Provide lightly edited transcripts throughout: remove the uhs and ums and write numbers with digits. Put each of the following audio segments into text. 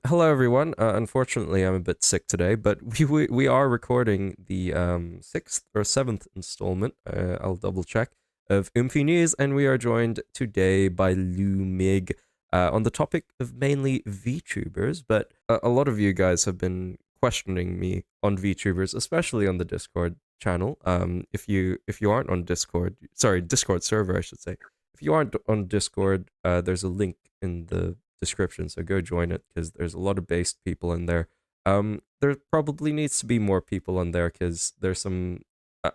Hello everyone. Unfortunately, I'm a bit sick today, but we are recording the sixth or seventh installment. I'll double check of Oomfie News, and we are joined today by LouMig on the topic of mainly VTubers. But a lot of you guys have been questioning me on VTubers, especially on the Discord channel. If you aren't on Discord, sorry, Discord server, I should say. If you aren't on Discord, there's a link in the description, so go join it because there's a lot of based people in there. There probably needs to be more people in there because there's some.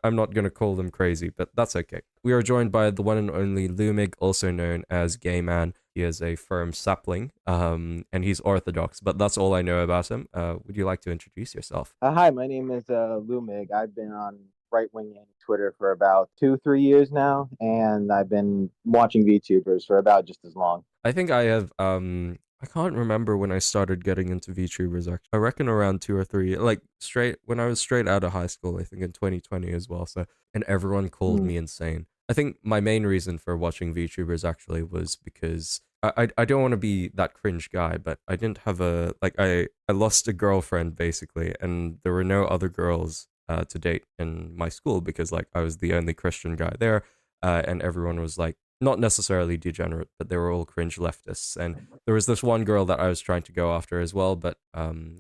I'm not gonna call them crazy, but that's okay. We are joined by the one and only LouMig, also known as Gay Man. He is a firm sapling, and he's Orthodox, but that's all I know about him. Would you like to introduce yourself? Hi, my name is LouMig. I've been on right wing Twitter for about 2, 3 years now, and I've been watching VTubers for about just as long. I think I have I can't remember when I started getting into VTubers actually. I reckon around 2 or 3, like straight when I was straight out of high school, I think in 2020 as well. So and everyone called Mm. me insane. I think my main reason for watching VTubers actually was because I don't want to be that cringe guy, but I didn't have a like I lost a girlfriend basically, and there were no other girls to date in my school because like I was the only Christian guy there, and everyone was like not necessarily degenerate, but they were all cringe leftists. And there was this one girl that I was trying to go after as well, but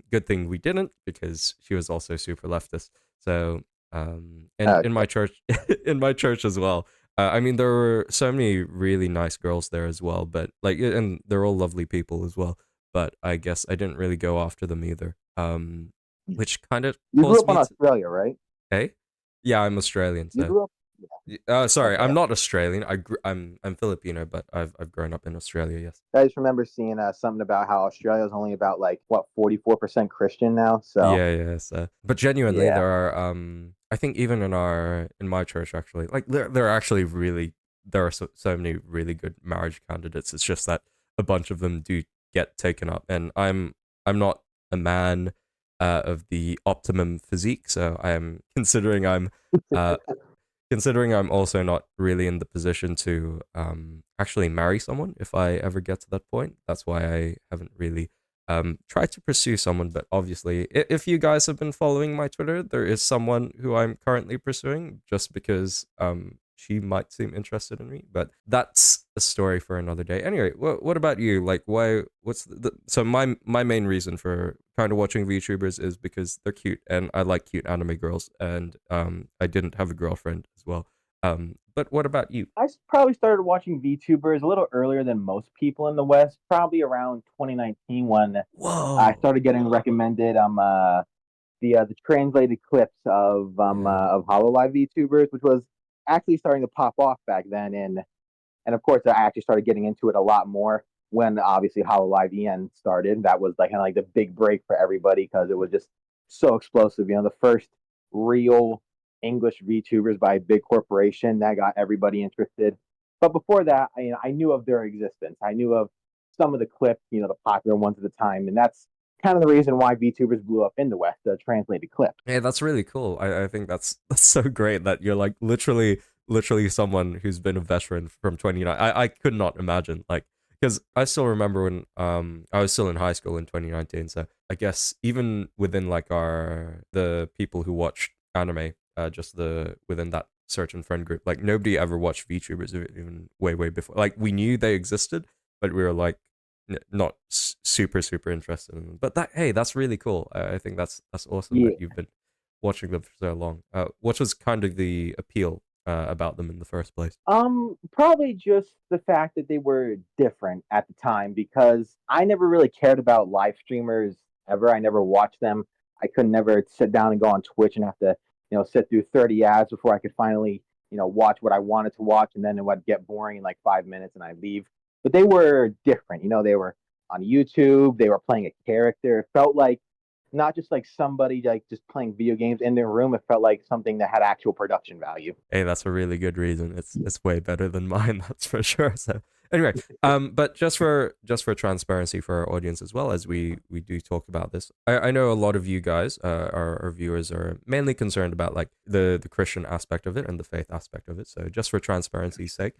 good thing we didn't because she was also super leftist. So and in Okay. my church, in my church as well. I mean, there were so many really nice girls there as well, but like, and they're all lovely people as well. But I guess I didn't really go after them either. Which kind of You grew caused up me in to. Australia, right? Hey, yeah, I'm Australian, You so grew up. sorry, Okay. I'm not Australian. I'm Filipino, but I've grown up in Australia. Yes. I just remember seeing something about how Australia is only about like what 44% Christian now. So Yeah, yeah. So, but genuinely, yeah, there are I think even in my church actually, like there are actually really there are so many really good marriage candidates. It's just that a bunch of them do get taken up, and I'm not a man of the optimum physique, so I am uh considering I'm also not really in the position to actually marry someone if I ever get to that point. That's why I haven't really tried to pursue someone. But obviously, if you guys have been following my Twitter, there is someone who I'm currently pursuing just because she might seem interested in me. But that's a story for another day. Anyway, what about you? Like, why? What's so my main reason for kind of watching VTubers is because they're cute and I like cute anime girls, and I didn't have a girlfriend as well. But what about you? probably started watching VTubers a little earlier than most people in the West, probably around 2019 when I Whoa. started getting recommended the translated clips Yeah. of Hololive VTubers, which was actually starting to pop off back then, and of course I actually started getting into it a lot more when obviously Hololive EN started. That was like kind of like the big break for everybody because it was just so explosive. You know, the first real English VTubers by a big corporation that got everybody interested. But before that, I knew of their existence. I knew of some of the clips, the popular ones at the time, and that's kind of the reason why VTubers blew up in the West, the translated clips. Hey, that's really cool. I think that's so great that you're like literally someone who's been a veteran from 29. I could not imagine like because I still remember when I was still in high school in 2019. So I guess even within like our the people who watched anime, just the within that certain friend group, like nobody ever watched VTubers even way before. Like we knew they existed, but we were like not super interested in them. But that hey, that's really cool. I think that's awesome that Yeah. you've been watching them for so long. What was kind of the appeal about them in the first place? Probably just the fact that they were different at the time because I never really cared about live streamers ever. I never watched them. I could never sit down and go on Twitch and have to, sit through 30 ads before I could finally, watch what I wanted to watch, and then it would get boring in like 5 minutes and I leave. But they were different. They were on YouTube. They were playing a character. It felt like not just like somebody like just playing video games in their room. It felt like something that had actual production value. Hey, that's a really good reason. It's way better than mine, that's for sure. So anyway, but just for transparency for our audience as well as we do talk about this, I know a lot of you guys, our viewers, are mainly concerned about like the Christian aspect of it and the faith aspect of it. So just for transparency's sake,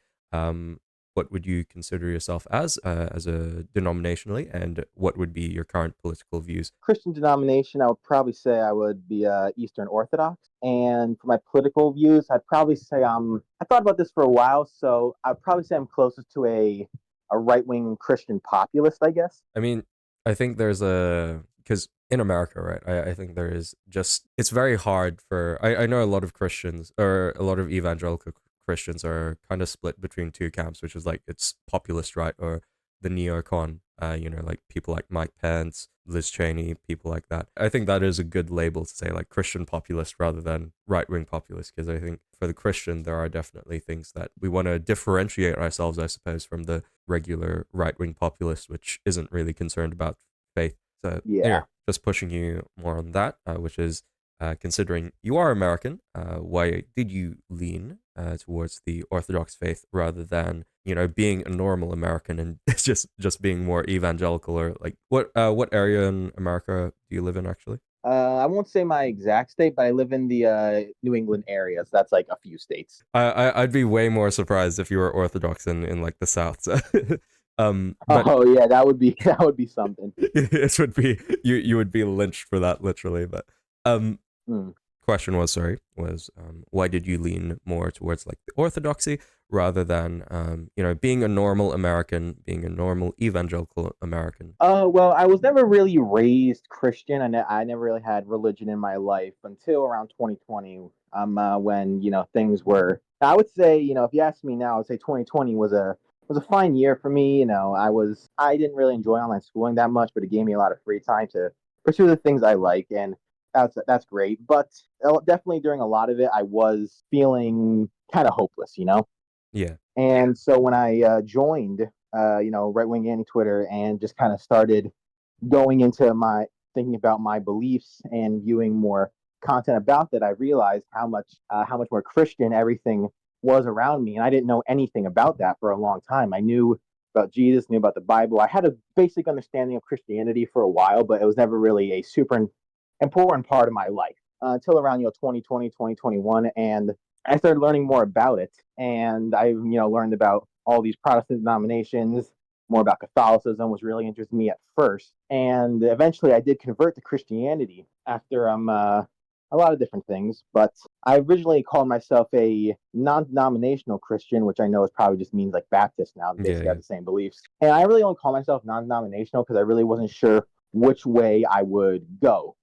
what would you consider yourself as a denominationally, and what would be your current political views? Christian denomination, I would probably say I would be Eastern Orthodox. And for my political views, I'd probably say I thought about this for a while, so I'd probably say I'm closest to a right wing Christian populist, I guess. I mean, I think there's a because in America, right? I think there is just it's very hard for I know a lot of Christians or a lot of evangelical Christians are kind of split between two camps, which is like it's populist right or the neocon. Like people like Mike Pence, Liz Cheney, people like that. I think that is a good label to say like Christian populist rather than right wing populist, because I think for the Christian there are definitely things that we want to differentiate ourselves, I suppose, from the regular right wing populist, which isn't really concerned about faith. So Yeah. here, just pushing you more on that, which is considering you are American, why did you lean towards the Orthodox faith rather than being a normal American and just being more evangelical, or like what area in America do you live in actually? I won't say my exact state, but I live in the New England area, so that's like a few states. I'd be way more surprised if you were Orthodox in like the South. So, but Oh yeah, that would be that would be something. it would be you would be lynched for that literally. But um, Hmm. question was why did you lean more towards like the orthodoxy rather than being a normal American, being a normal evangelical American? Well, I was never really raised Christian. I never really had religion in my life until around 2020. When things were. I would say, if you ask me now, I would say 2020 was a fine year for me. I didn't really enjoy online schooling that much, but it gave me a lot of free time to pursue the things I like, and that's great. But definitely during a lot of it, I was feeling kind of hopeless. Yeah, And so when I joined, right wing anti Twitter and just kind of started going into my thinking about my beliefs and viewing more content about that, I realized how much more Christian everything was around me, and I didn't know anything about that for a long time. I knew about Jesus, knew about the Bible. I had a basic understanding of Christianity for a while, but it was never really a super important part of my life until around 2020, 2021, and I started learning more about it, and I learned about all these Protestant denominations. More about Catholicism was really interesting me at first, and eventually I did convert to Christianity after a lot of different things. But I originally called myself a non-denominational Christian, which I know is probably just means like Baptist now. They yeah, basically have yeah. the same beliefs, and I really only call myself non-denominational because I really wasn't sure which way I would go.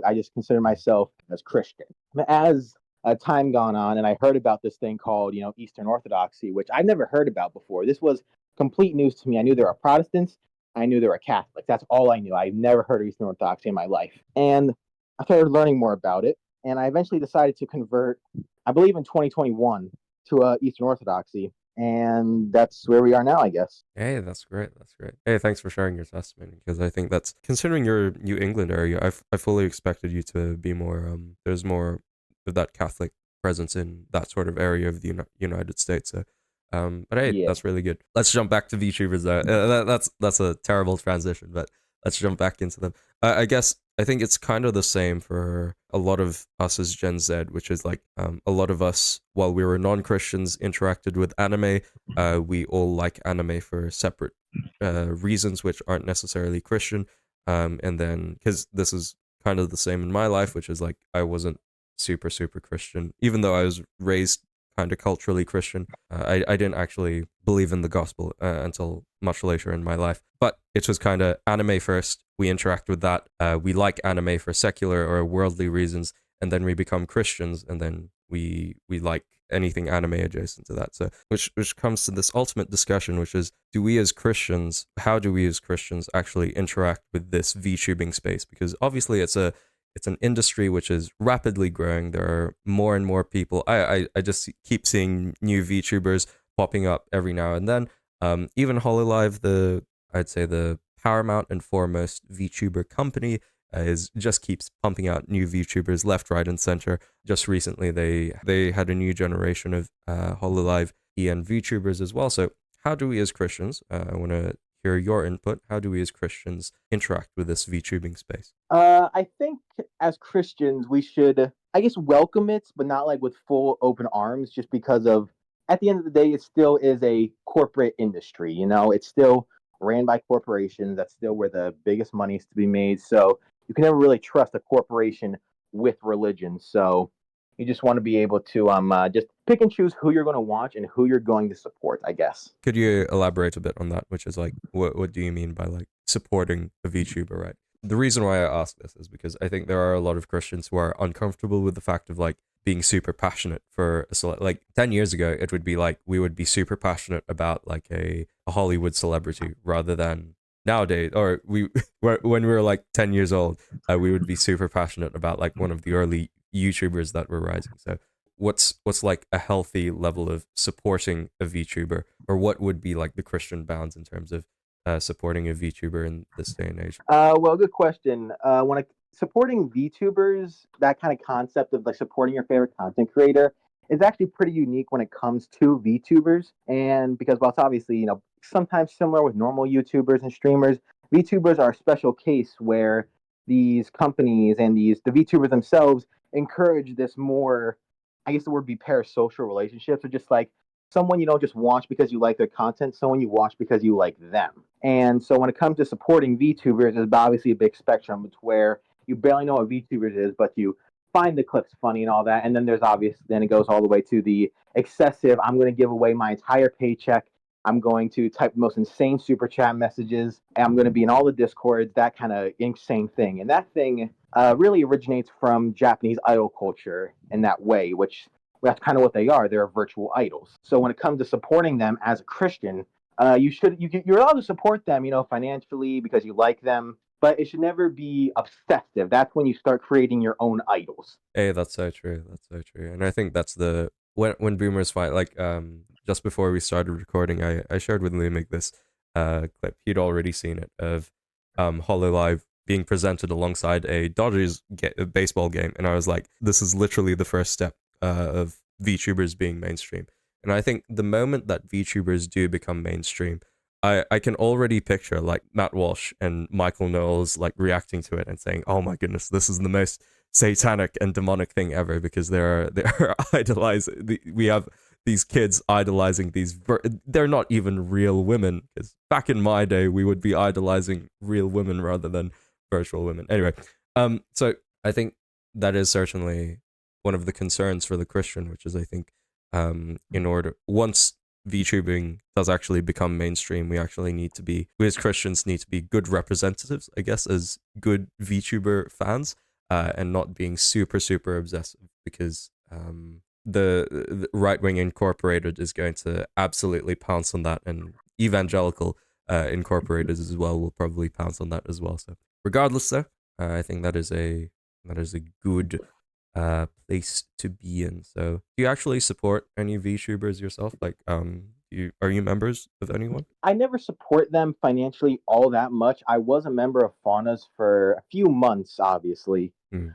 I just consider myself as Christian. As time gone on, and I heard about this thing called Eastern Orthodoxy, which I've never heard about before. This was complete news to me. I knew there were Protestants, I knew there were Catholics. That's all I knew. I've never heard of Eastern Orthodoxy in my life, and I started learning more about it, and I eventually decided to convert. I believe in 2021 to Eastern Orthodoxy, and that's where we are now, I guess. Hey, that's great. That's great. Hey, thanks for sharing your testimony, because I think that's considering your New England area. I fully expected you to be more. There's more of that Catholic presence in that sort of area of the United States. So, but hey, Yeah, that's really good. Let's jump back to VTubers. That's a terrible transition, but let's jump back into them. I guess I think it's kind of the same for a lot of us as Gen Z, which is like a lot of us, while we were non-Christians, interacted with anime. We all like anime for separate reasons, which aren't necessarily Christian. And then, because this is kind of the same in my life, which is like I wasn't super Christian, even though I was raised kind of culturally Christian. I didn't actually believe in the gospel until much later in my life. But it was kind of anime first. We interact with that. We like anime for secular or worldly reasons, and then we become Christians, and then we like anything anime adjacent to that. So which comes to this ultimate discussion, which is how do we as Christians actually interact with this VTubing space? Because obviously it's an industry which is rapidly growing. There are more and more people. I just keep seeing new VTubers popping up every now and then. Even Hololive, I'd say the paramount and foremost VTuber company, is just keeps pumping out new VTubers left, right, and center. Just recently, they had a new generation of Hololive EN VTubers as well. So how do we as Christians? I want to hear your input. How do we as Christians interact with this VTubing space? I think as Christians we should, I guess, welcome it, but not like with full open arms, just because of at the end of the day, it still is a corporate industry. It's still ran by corporations. That's still where the biggest money is to be made. So you can never really trust a corporation with religion. So you just want to be able to just pick and choose who you're going to watch and who you're going to support, I guess. Could you elaborate a bit on that? Which is like, what do you mean by like supporting a VTuber, right? The reason why I ask this is because I think there are a lot of Christians who are uncomfortable with the fact of like being super passionate for like 10 years ago it would be like we would be super passionate about like a Hollywood celebrity rather than nowadays, or we when we were like 10 years old, we would be super passionate about like one of the early YouTubers that were rising. So what's like a healthy level of supporting a VTuber, or what would be like the Christian bounds in terms of supporting a VTuber in this day and age? Well, good question. Supporting VTubers, that kind of concept of like supporting your favorite content creator is actually pretty unique when it comes to VTubers. And because while it's obviously, sometimes similar with normal YouTubers and streamers, VTubers are a special case where these companies and the VTubers themselves encourage this more, I guess the word be parasocial relationships, or just like someone you don't just watch because you like their content, someone you watch because you like them. And so when it comes to supporting VTubers, there's obviously a big spectrum. It's where you barely know what VTubers is, but you find the clips funny and all that. And then then it goes all the way to the excessive, I'm going to give away my entire paycheck. I'm going to type the most insane super chat messages. And I'm going to be in all the discords, that kind of insane thing. And that thing really originates from Japanese idol culture in that way, which that's kind of what they are. They're virtual idols. So when it comes to supporting them as a Christian, you're allowed to support them, financially because you like them, but it should never be obsessive. That's when you start creating your own idols. Hey, that's so true. That's so true. And I think that's the when boomers fight, like just before we started recording, I shared with LouMig this clip. He'd already seen it of Hololive being presented alongside a a baseball game, and I was like, this is literally the first step of VTubers being mainstream. And I think the moment that VTubers do become mainstream, I can already picture like Matt Walsh and Michael Knowles like reacting to it and saying, "Oh my goodness, this is the most satanic and demonic thing ever," because they're idolizing. We have these kids idolizing these. They're not even real women. Because back in my day, we would be idolizing real women rather than virtual women. Anyway, so I think that is certainly one of the concerns for the Christian, which is I think, in order once VTubing does actually become mainstream, we as Christians need to be good representatives, I guess, as good VTuber fans, and not being super, super obsessive, because the right wing incorporated is going to absolutely pounce on that, and evangelical incorporated as well will probably pounce on that as well. So regardless, though, I think that is a good place to be in. So do you actually support any VTubers yourself? Like are you members of anyone? I never support them financially all that much. I was a member of Fauna's for a few months, obviously. Mm.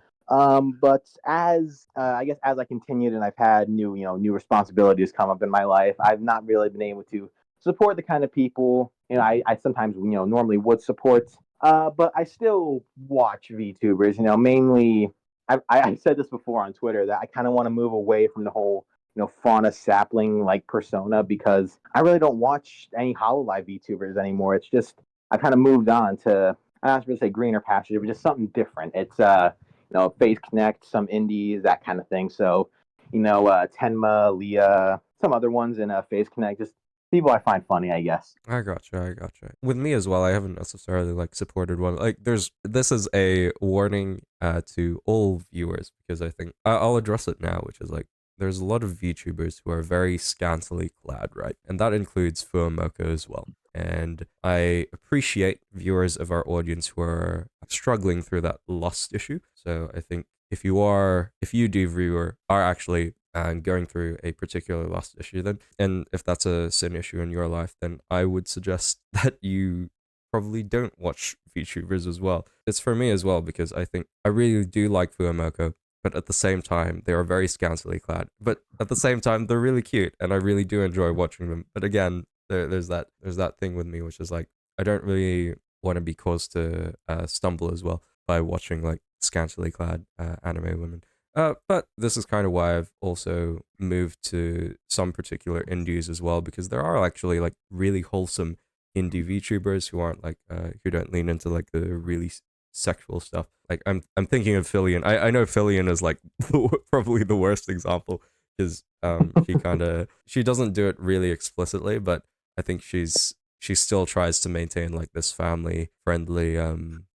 But as I guess as I continued and I've had new responsibilities come up in my life, I've not really been able to support the kind of people I sometimes normally would support. But I still watch VTubers. Mainly I said this before on Twitter that I kind of want to move away from the whole fauna sapling like persona, because I really don't watch any Hololive VTubers anymore. It's just I kind of moved on to, I'm not going to say greener pasture, but just something different. It's Face Connect, some indies, that kind of thing. So, Tenma, Leah, some other ones in Face Connect, just people I find funny, I guess. I gotcha. I gotcha. With me as well, I haven't necessarily like supported one. Like, this is a warning to all viewers, because I think I'll address it now, which is like there's a lot of VTubers who are very scantily clad, right? And that includes Fuamoko as well. And I appreciate viewers of our audience who are struggling through that lust issue. So I think if you do viewer are actually going through a particular lust issue, then, and if that's a sin issue in your life, then I would suggest that you probably don't watch VTubers as well. It's for me as well, because I think I really do like Fuamoko, but at the same time they are very scantily clad, but at the same time they're really cute and I really do enjoy watching them. But again, there's that thing with me, which is like I don't really want to be caused to stumble as well by watching like scantily clad anime women. But this is kind of why I've also moved to some particular indies as well, because there are actually like really wholesome indie VTubers who aren't like who don't lean into like the really sexual stuff. Like I'm thinking of Fillion. I know Fillion is like probably the worst example because she doesn't do it really explicitly, but I think she still tries to maintain like this family friendly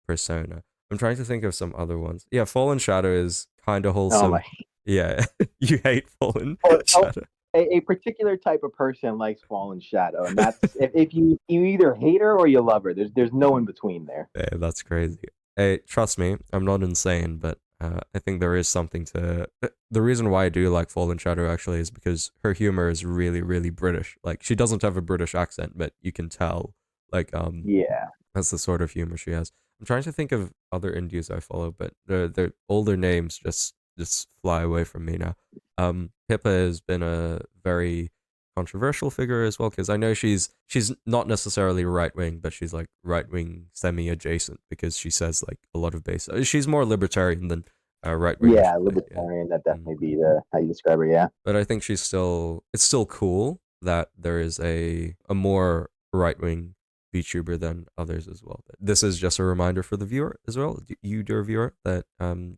persona. I'm trying to think of some other ones. Yeah, Fallen Shadow is kind of Oh my! wholesome. Yeah, you hate Fallen Oh, Shadow. a particular type of person likes Fallen Shadow, and that's if you either hate her or you love her. There's no in between there. Yeah, that's crazy. Hey, trust me, I'm not insane, but I think there is something to. The reason why I do like Fallen Shadow actually is because her humor is really, really British. Like she doesn't have a British accent, but you can tell. Like Yeah. that's the sort of humor she has. I'm trying to think of other indies I follow, but the older names just fly away from me now. Pippa has been a very controversial figure as well because I know she's not necessarily right wing, but she's like right wing semi adjacent because she says like a lot of base. She's more libertarian than right wing, I Yeah, should say. Yeah. libertarian. That Mm. definitely be the how you describe her. Yeah. But I think it's still cool that there is a more right wing VTuber than others as well. This is just a reminder for the viewer as well, you dear viewer, that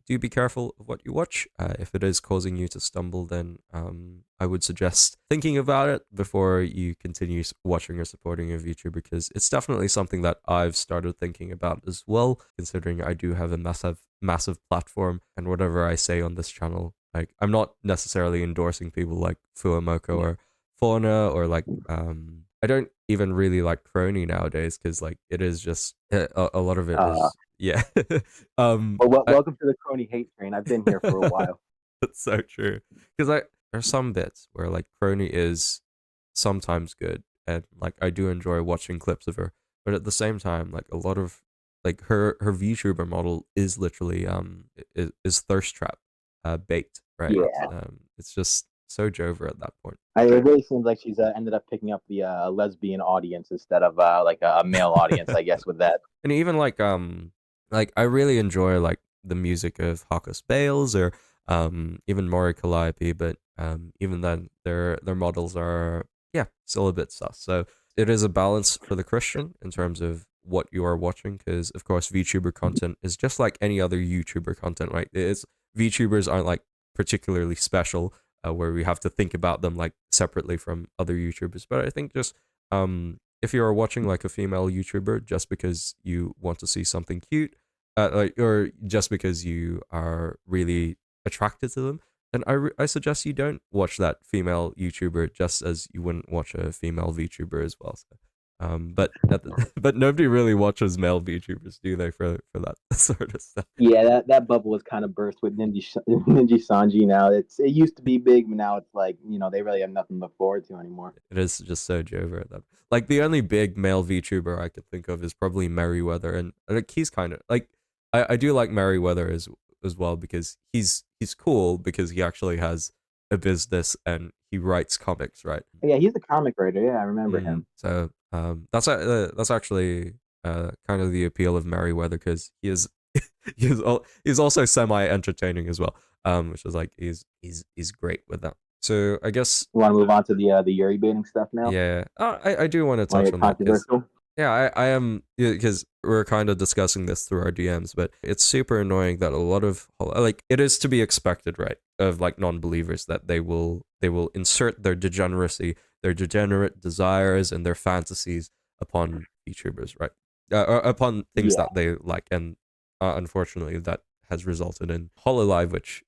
do be careful of what you watch. If it is causing you to stumble, then I would suggest thinking about it before you continue watching or supporting a VTuber, because it's definitely something that I've started thinking about as well, considering I do have a massive platform, and whatever I say on this channel, like I'm not necessarily endorsing people like Fuamoko or Fauna or like I don't even really like Crony nowadays because like it is just a lot of it Uh, is yeah. I, welcome to the crony hate train. I've been here for a while. that's so true because I there's some bits where like Crony is sometimes good and like I do enjoy watching clips of her, but at the same time like a lot of like her VTuber model is literally is thirst trap bait, right? Yeah. It's just so Jover at that point. It really seems like she's ended up picking up the lesbian audience instead of like a male audience, I guess, with that. And even like I really enjoy like the music of Hawkus Bales or even Mori Calliope, but even then their models are yeah still a bit sus. So it is a balance for the Christian in terms of what you are watching, because of course VTuber content is just like any other YouTuber content, right? It's VTubers aren't like particularly special where we have to think about them like separately from other YouTubers, but I think just if you are watching like a female YouTuber just because you want to see something cute, like or just because you are really attracted to them, then I suggest you don't watch that female YouTuber just as you wouldn't watch a female VTuber as well. So, but nobody really watches male VTubers, do they? For that sort of stuff. Yeah, that bubble was kind of burst with Ninja Sanji. Now it used to be big, but now it's like they really have nothing to look forward to anymore. It is just so Jover at that. Like the only big male VTuber I could think of is probably Merryweather, and like he's kind of like I do like Merryweather as well because he's cool because he actually has a business and he writes comics, right? Yeah, he's a comic writer. Yeah, I remember him. So that's actually kind of the appeal of Merryweather because he is he's also semi entertaining as well. Which is like he's great with that. So I guess You want to move on to the Yuri baiting stuff now? yeah, I do want to Want to touch get on that because controversial? yeah, I am because we're kind of discussing this through our DMs, but it's super annoying that a lot of like it is to be expected, right? Of like non-believers that they will insert their degeneracy, their degenerate desires, and their fantasies upon VTubers, right? Or upon things Yeah. that they like, and unfortunately, that has resulted in Hololive, which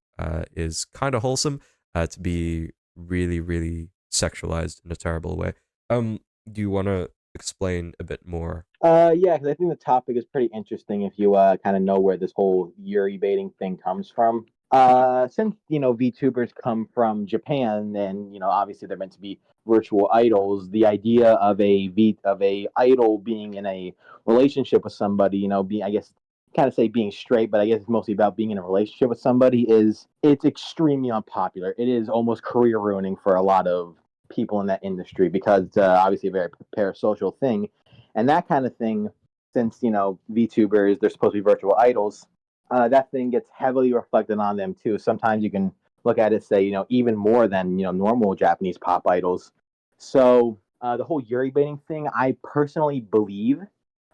is kind of wholesome, to be really, really sexualized in a terrible way. Do you want to explain a bit more? Yeah, because I think the topic is pretty interesting if you kind of know where this whole Yuri baiting thing comes from. Since VTubers come from Japan, and obviously they're meant to be virtual idols, the idea of a idol being in a relationship with somebody, being I guess kind of say being straight, but I guess it's mostly about being in a relationship with somebody it's extremely unpopular. It is almost career ruining for a lot of people in that industry because it's obviously a very parasocial thing and that kind of thing. Since VTubers they're supposed to be virtual idols, that thing gets heavily reflected on them too. Sometimes you can look at it, say, even more than normal Japanese pop idols. So the whole Yuri baiting thing, I personally believe,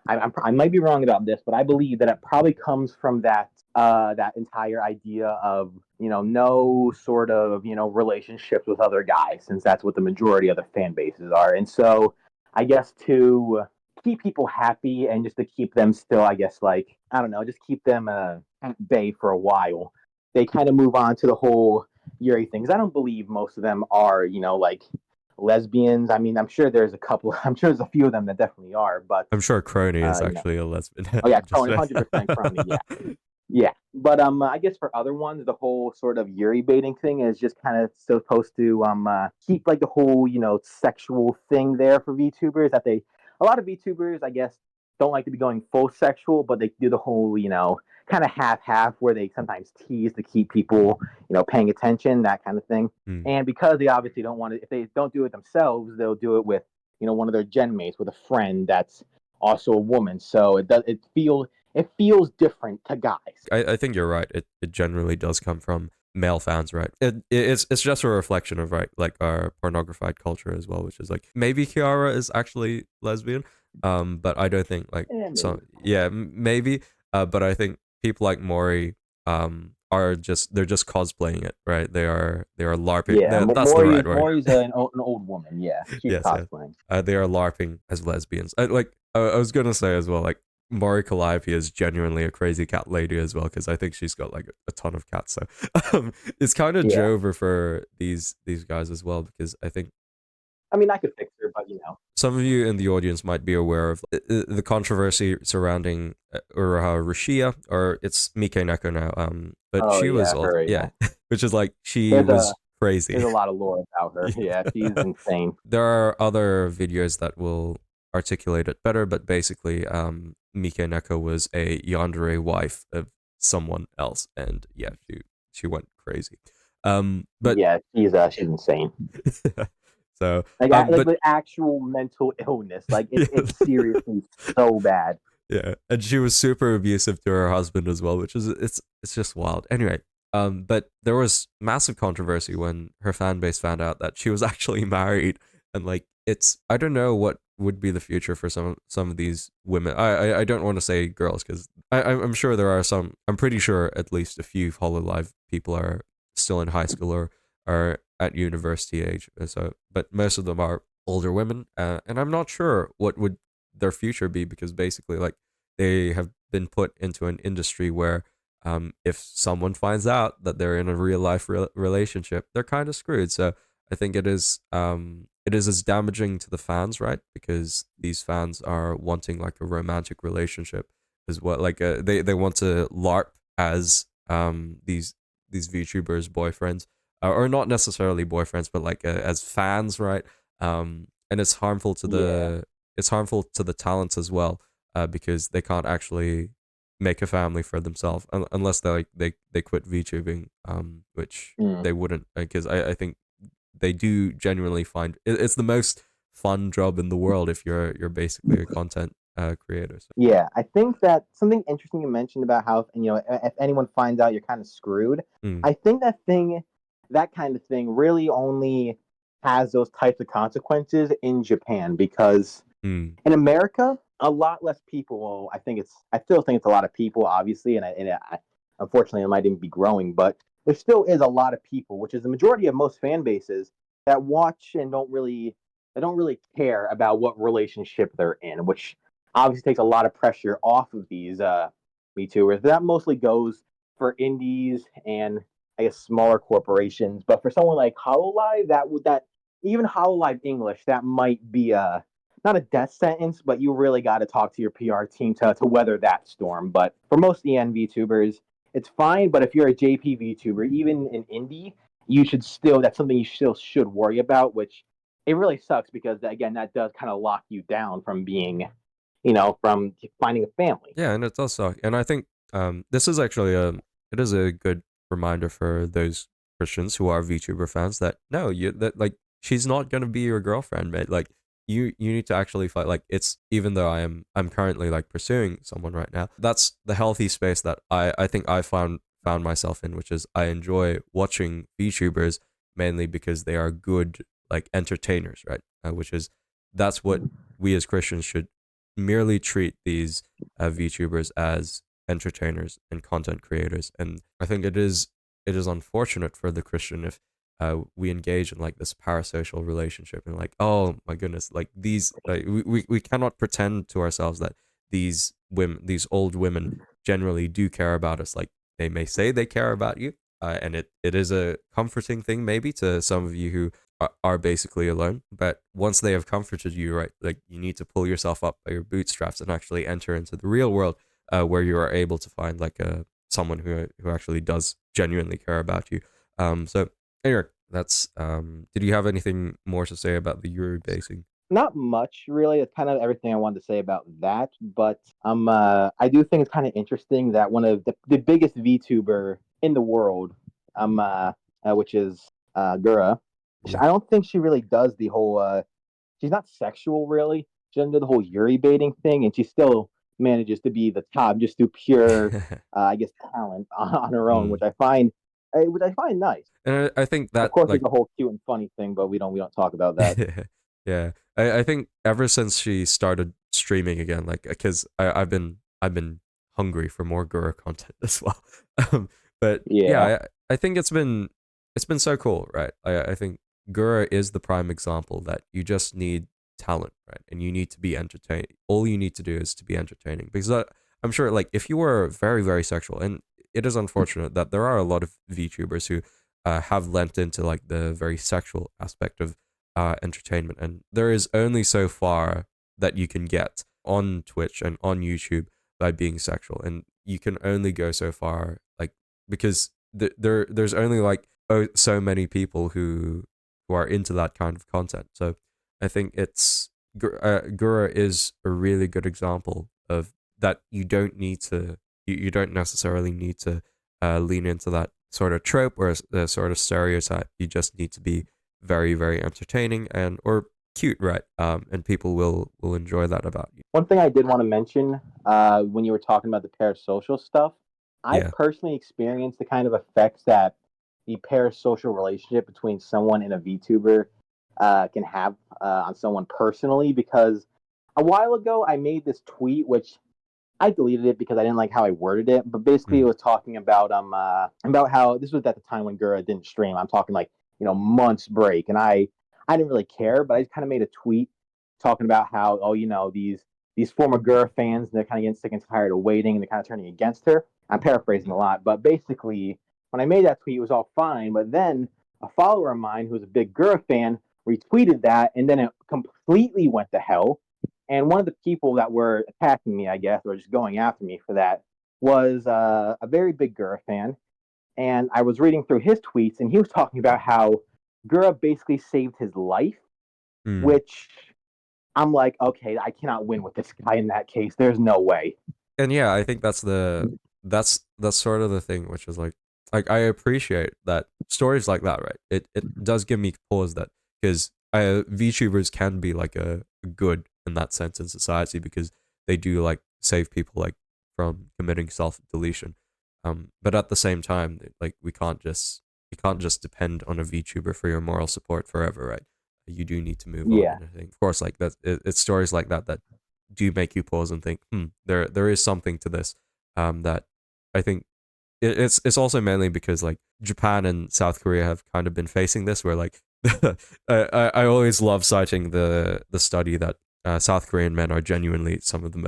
I might be wrong about this, but I believe that it probably comes from that entire idea of no sort of relationships with other guys, since that's what the majority of the fan bases are. And so I guess to keep people happy and just to keep them still, I guess, like, I don't know, just keep them at bay for a while, they kind of move on to the whole Yuri thing. 'Cause I don't believe most of them are like lesbians. I mean, I'm sure there's a couple. I'm sure there's a few of them that definitely are, but I'm sure Crony is you know, actually a lesbian. oh yeah, Just 100% crony. Yeah, yeah. But I guess for other ones, the whole sort of Yuri baiting thing is just kind of supposed to keep like the whole sexual thing there for VTubers. That they a lot of VTubers, I guess, don't like to be going full sexual, but they do the whole kind of half where they sometimes tease to keep people paying attention, that kind of thing. Hmm. And because they obviously don't want to, if they don't do it themselves, they'll do it with one of their gen mates, with a friend that's also a woman. So it feels different to guys. I think you're right. It generally does come from male fans, right? It's just a reflection of, right, like our pornographied culture as well, which is like maybe Kiara is actually lesbian, but I don't think like so. Yeah, maybe, but I think people like Mori they're just cosplaying it, right? They are larping. Yeah, That's the right word. Maury's an old woman. Yeah, she's Yes, yes. cosplaying. They are larping as lesbians. I was gonna say as well, like Mari Calliope is genuinely a crazy cat lady as well, because I think she's got like a ton of cats. So it's kind of Yeah, Jover for these guys as well, because I think I mean, I could fix her, but some of you in the audience might be aware of the controversy surrounding Uraha Rishia, or it's Mike Neko now. But oh she was yeah, also, her. yeah, Yeah, which is like she there's a was crazy. there's a lot of lore about her. Yeah, she's insane. There are other videos that will articulate it better, but basically, Mike Neko was a yandere wife of someone else, and yeah, she went crazy. But Yeah, she's insane. so, Like but the actual mental illness. Like it's yeah, it's seriously so bad. yeah, and she was super abusive to her husband as well, which is it's just wild. Anyway, but there was massive controversy when her fan base found out that she was actually married, and like it's I don't know what would be the future for some of these women. I don't want to say girls, because I'm sure there are some. I'm pretty sure at least a few Hololive people are still in high school or are at university age. So, but most of them are older women, and I'm not sure what would their future be, because basically like they have been put into an industry where if someone finds out that they're in a real life relationship, they're kind of screwed. So I think it is as damaging to the fans, right? Because these fans are wanting like a romantic relationship as well. Like they want to LARP as these VTubers boyfriends, or not necessarily boyfriends, but like as fans, right? And Yeah, it's harmful to the talents as well, because they can't actually make a family for themselves unless they quit VTubing, which mm. they wouldn't, because I think they do genuinely find it's the most fun job in the world if you're basically a content creator. So. Yeah. I think that something interesting you mentioned about how if anyone finds out, you're kind of screwed. Mm, I think that kind of thing really only has those types of consequences in Japan, because mm, in America, a lot less people. Well, I still think it's a lot of people, obviously, unfortunately, it might even be growing, but there still is a lot of people, which is the majority of most fan bases, that watch and they don't really care about what relationship they're in, which obviously takes a lot of pressure off of these VTubers. But that mostly goes for indies and I guess smaller corporations. But for someone like Hololive, that even Hololive English, that might be a not a death sentence, but you really got to talk to your PR team to weather that storm. But for most EN VTubers, it's fine. But if you're a JP VTuber, even in indie, that's something you still should worry about, which it really sucks, because again, that does kind of lock you down from from finding a family. yeah, and it does suck. And I think this is actually it is a good reminder for those Christians who are VTuber fans that no, you that like she's not gonna be your girlfriend, mate. Like you need to actually fight. Like, it's, even though I'm currently like pursuing someone right now, that's the healthy space that I think I found myself in, which is I enjoy watching VTubers mainly because they are good like entertainers, right? Which is, that's what we as Christians should merely treat these VTubers as entertainers and content creators. And I think it is unfortunate for the Christian if we engage in like this parasocial relationship and like, oh my goodness, like these like, we cannot pretend to ourselves that these old women generally do care about us. Like, they may say they care about you, and it is a comforting thing maybe to some of you who are basically alone, but once they have comforted you, right, like you need to pull yourself up by your bootstraps and actually enter into the real world, where you are able to find like a someone who actually does genuinely care about you. So anyway, that's did you have anything more to say about the Euro basing? Not much really. It's kind of everything I wanted to say about that. But I do think it's kind of interesting that one of the biggest VTuber in the world, which is Gura. Yeah. I don't think she really does the whole. She's not sexual really. She doesn't do the whole Yuri baiting thing, and she still manages to be the top just through pure, I guess, talent on her own, Mm. which I find nice. And I think Of that course, like there's a whole cute and funny thing, but we don't talk about that. yeah, I think ever since she started streaming again, like, because I've been hungry for more Gura content as well. But Yeah, yeah, I think it's been so cool, right? I think Gura is the prime example that you just need talent, right? And you need to be entertaining. All you need to do is to be entertaining, because I'm sure, like, if you were very very sexual, and it is unfortunate that there are a lot of VTubers who have lent into like the very sexual aspect of entertainment, and there is only so far that you can get on Twitch and on YouTube by being sexual, and you can only go so far, like, because there's only like, oh, so many people who are into that kind of content. So I think Gura is a really good example of that. You don't necessarily need to lean into that sort of trope or a sort of stereotype. You just need to be very very entertaining and or cute, right? And people will enjoy that about you. one thing I did want to mention when you were talking about the parasocial stuff, I Yeah. personally experienced the kind of effects that the parasocial relationship between someone and a VTuber can have on someone personally. Because a while ago, I made this tweet, which I deleted it because I didn't like how I worded it. But basically, it Mm. was talking about how this was at the time when Gura didn't stream. I'm talking like months break, and I didn't really care, but I just kind of made a tweet talking about how these former Gura fans, they're kind of getting sick and tired of waiting and they're kind of turning against her. I'm paraphrasing a lot, but basically, when I made that tweet, it was all fine. But then a follower of mine who's a big Gura fan retweeted that, and then it completely went to hell. And one of the people that were attacking me, I guess, or just going after me for that, was a very big Gura fan. And I was reading through his tweets, and he was talking about how Gura basically saved his life, Mm. which I'm like, okay, I cannot win with this guy in that case. There's no way. And yeah, I think that's sort of the thing, which is like I appreciate that stories like that, right? It does give me pause, that because VTubers can be like a good in that sense in society, because they do like save people like from committing self deletion. But at the same time, like we can't just depend on a VTuber for your moral support forever, right? You do need to move on, Yeah, and I think, of course, like it's stories like that that do make you pause and think, there is something to this. That I think it's also mainly because like Japan and South Korea have kind of been facing this, where like I always love citing the study that South Korean men are genuinely some of the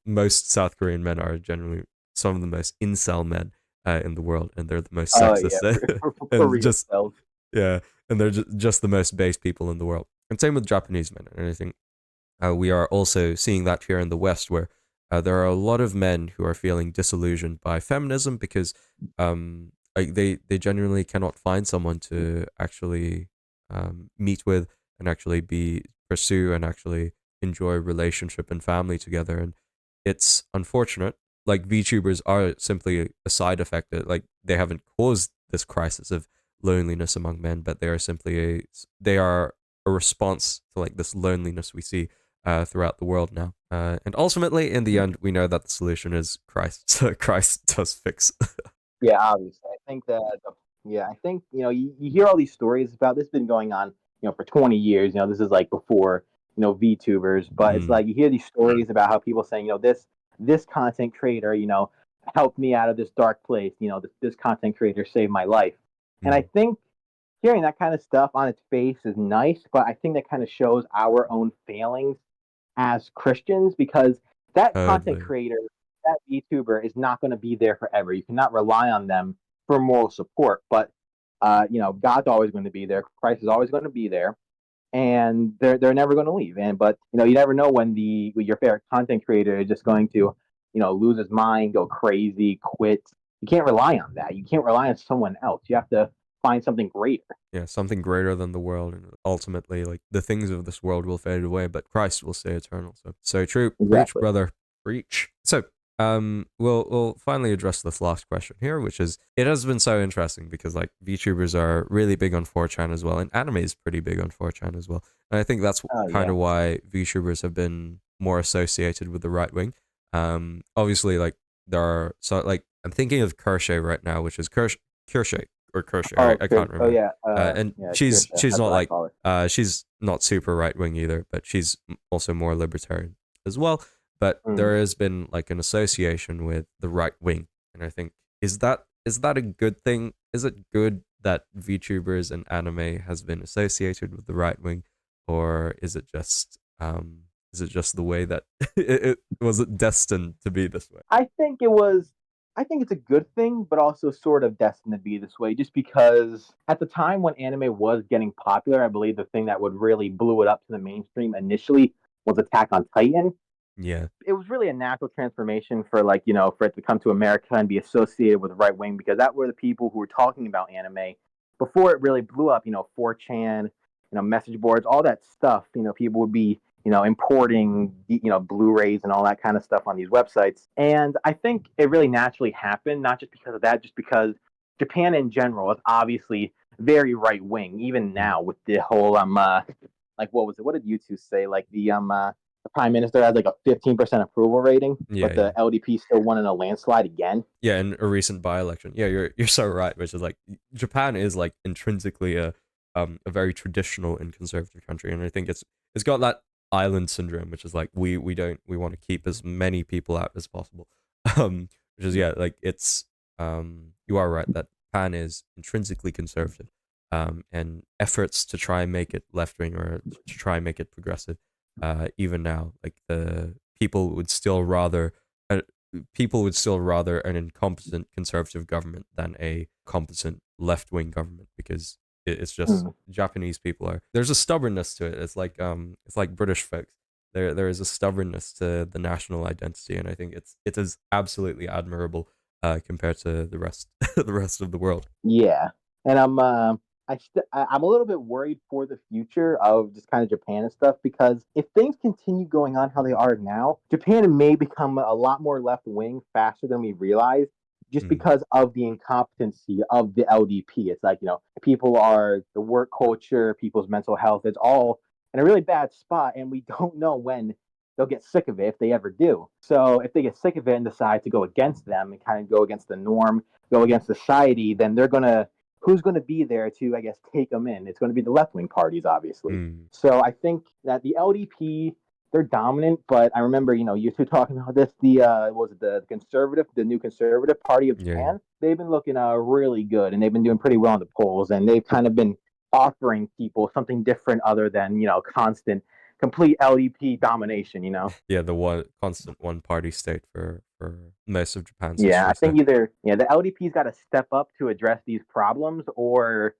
most South Korean men are generally some of the most incel men in the world, and they're the most oh yeah, sexist for and real just though. yeah, and they're just the most base people in the world. And same with Japanese men. And I think we are also seeing that here in the West, where there are a lot of men who are feeling disillusioned by feminism because like they genuinely cannot find someone to actually meet with and actually be pursue and actually enjoy relationship and family together. And it's unfortunate. Like, VTubers are simply a side effect. Like, they haven't caused this crisis of loneliness among men, but they are simply they are a response to like this loneliness we see throughout the world now. And ultimately, in the end, we know that the solution is Christ. So Christ does fix. Yeah, obviously. I think that, yeah, I think, you hear all these stories about this been going on, for 20 years. This is like before, VTubers, but it's Mm, like you hear these stories about how people saying, this content creator, helped me out of this dark place. This content creator saved my life. And I mm, think hearing that kind of stuff on its face is nice, but I think that kind of shows our own failings as Christians because that content totally. creator, that VTuber is not going to be there forever. You cannot rely on them for moral support, but God's always going to be there. Christ is always going to be there, and they're never going to leave. And but you never know when your favorite content creator is just going to lose his mind, go crazy, quit. You can't rely on that. You can't rely on someone else. You have to find something greater. Yeah, something greater than the world, and ultimately, like the things of this world will fade away, but Christ will stay eternal. So true. Preach, Exactly. brother. Preach. So, we'll finally address this last question here, which is it has been so interesting because like VTubers are really big on 4chan as well, and anime is pretty big on 4chan as well, and I think that's Oh kind yeah. of why VTubers have been more associated with the right wing. Obviously, like there are so like I'm thinking of Kershay right now, which is Kershay or Crochet. Oh, I can't oh remember. yeah. And Yeah, Trisha. she's That's not what I like call her. she's not super right wing either, but she's also more libertarian as well. But Mm. there has been like an association with the right wing, and I think is that a good thing? Is it good that VTubers and anime has been associated with the right wing, or is it just the way that it was it destined to be this way? I think it was. I think it's a good thing, but also sort of destined to be this way, just because at the time when anime was getting popular, I believe the thing that would really blew it up to the mainstream initially was Attack on Titan. Yeah. It was really a natural transformation for for it to come to America and be associated with the right wing because that were the people who were talking about anime before it really blew up. 4chan, message boards, all that stuff. People would be importing Blu-rays and all that kind of stuff on these websites, and I think it really naturally happened, not just because of that, just because Japan in general is obviously very right wing, even Mm. now with the whole like what was it? What did YouTube say? Like the prime minister has like a 15% approval rating, Yeah, but yeah. the LDP still won in a landslide again. Yeah, in a recent by-election. Yeah, you're so right, which is like Japan is like intrinsically a very traditional and conservative country, and I think it's got that island syndrome, which is like we want to keep as many people out as possible. Which is yeah, like it's you are right that Japan is intrinsically conservative. And efforts to try and make it left wing or to try and make it progressive, even now, like the uh, people would still rather an incompetent conservative government than a competent left wing government because it's just Mm. Japanese people are there's a stubbornness to it. It's like British folks. There is a stubbornness to the national identity, and I think it is absolutely admirable compared to the rest the rest of the world. Yeah, and I'm a little bit worried for the future of just kind of Japan and stuff because if things continue going on how they are now, Japan may become a lot more left wing faster than we realize. Just Mm, because of the incompetency of the LDP, it's like people are the work culture, people's mental health. It's all in a really bad spot, and we don't know when they'll get sick of it if they ever do. So if they get sick of it and decide to go against them and kind of go against the norm, go against society, then they're gonna who's going to be there to, I guess, take them in? It's going to be the left wing parties, obviously. mm, So I think that the LDP they're dominant, but I remember, you two talking about this. Was it the new conservative party of yeah, yeah. Japan? They've been looking really good, and they've been doing pretty well in the polls, and they've kind of been offering people something different other than constant, complete LDP domination. Yeah, the one constant one party state for most of Japan's Yeah, I history. So think either the LDP's got to step up to address these problems, or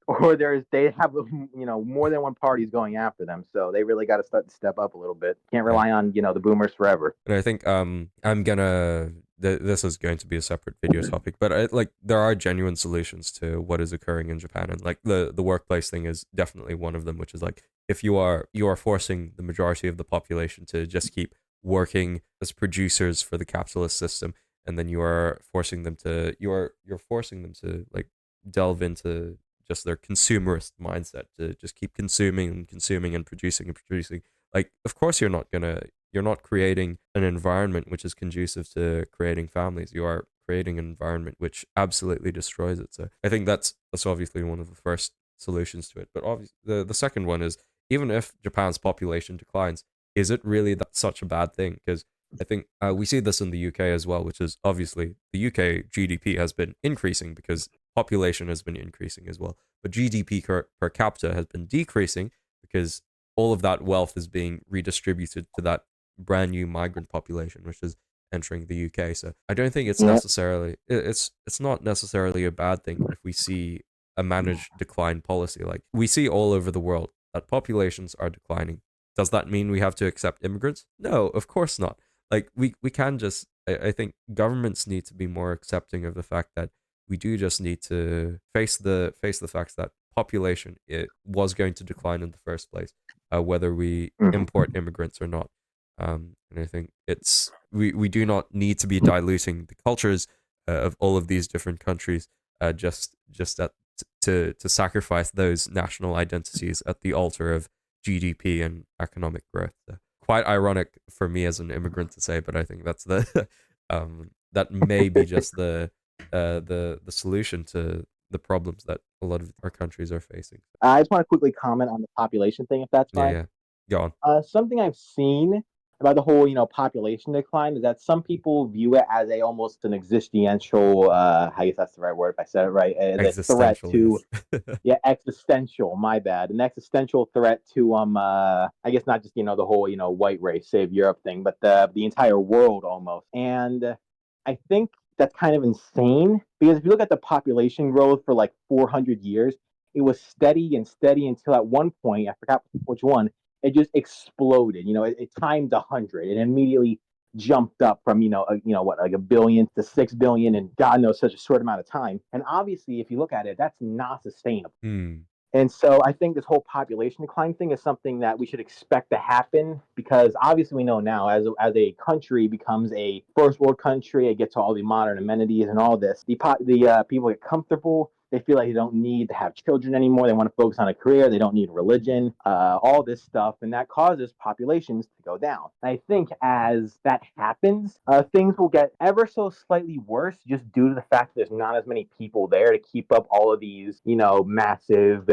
they have more than one party's going after them, so they really got to start to step up a little bit. Can't yeah. rely on the boomers forever. And I think I'm gonna this is going to be a separate video topic, but like there are genuine solutions to what is occurring in Japan, and like the workplace thing is definitely one of them, which is like if you are forcing the majority of the population to just keep working as producers for the capitalist system, and then you're forcing them to like delve into just their consumerist mindset to just keep consuming and consuming and producing and producing. Like, of course, you're not creating an environment which is conducive to creating families. You are creating an environment which absolutely destroys it. So I think that's obviously one of the first solutions to it. But obviously, the second one is, even if Japan's population declines, is it really that such a bad thing? Because I think we see this in the UK as well, which is obviously the UK GDP has been increasing because population has been increasing as well. But GDP per capita has been decreasing because all of that wealth is being redistributed to that brand new migrant population, which is entering the UK. So I don't think it's Yeah. necessarily it's not necessarily a bad thing if we see a managed decline policy. Like, we see all over the world that populations are declining. Does that mean we have to accept immigrants? No, of course not. Like, we can just I think governments need to be more accepting of the fact that we do just need to face the facts that population, it was going to decline in the first place, whether we Mhm. import immigrants or not. And I think we do not need to be diluting the cultures of all of these different countries, just to sacrifice those national identities at the altar of GDP and economic growth. So, quite ironic for me as an immigrant to say, but I think that's the that may be just the solution to the problems that a lot of our countries are facing. I just want to quickly comment on the population thing, if that's Yeah, fine. yeah. Go on. Something I've seen about the whole, population decline is that some people view it as a almost an existential, I guess that's the right word if I said it right, as a threat Existential, to, yes. yeah, existential, my bad, an existential threat to, I guess not just, the whole, white race, save Europe thing, but the entire world almost. And I think that's kind of insane because if you look at the population growth for like 400 years, it was steady and steady until at one point, I forgot which one, it just exploded. It timed 100 and immediately jumped up from what, like a billion to 6 billion, and God knows such a short amount of time. And obviously, if you look at it, that's not sustainable. Hmm. And so I think this whole population decline thing is something that we should expect to happen because obviously we know now as a country becomes a first world country, it gets all the modern amenities and all this. The people get comfortable. They feel like they don't need to have children anymore. They want to focus on a career. They don't need religion, all this stuff. And that causes populations to go down. And I think as that happens, things will get ever so slightly worse just due to the fact that there's not as many people there to keep up all of these, massive,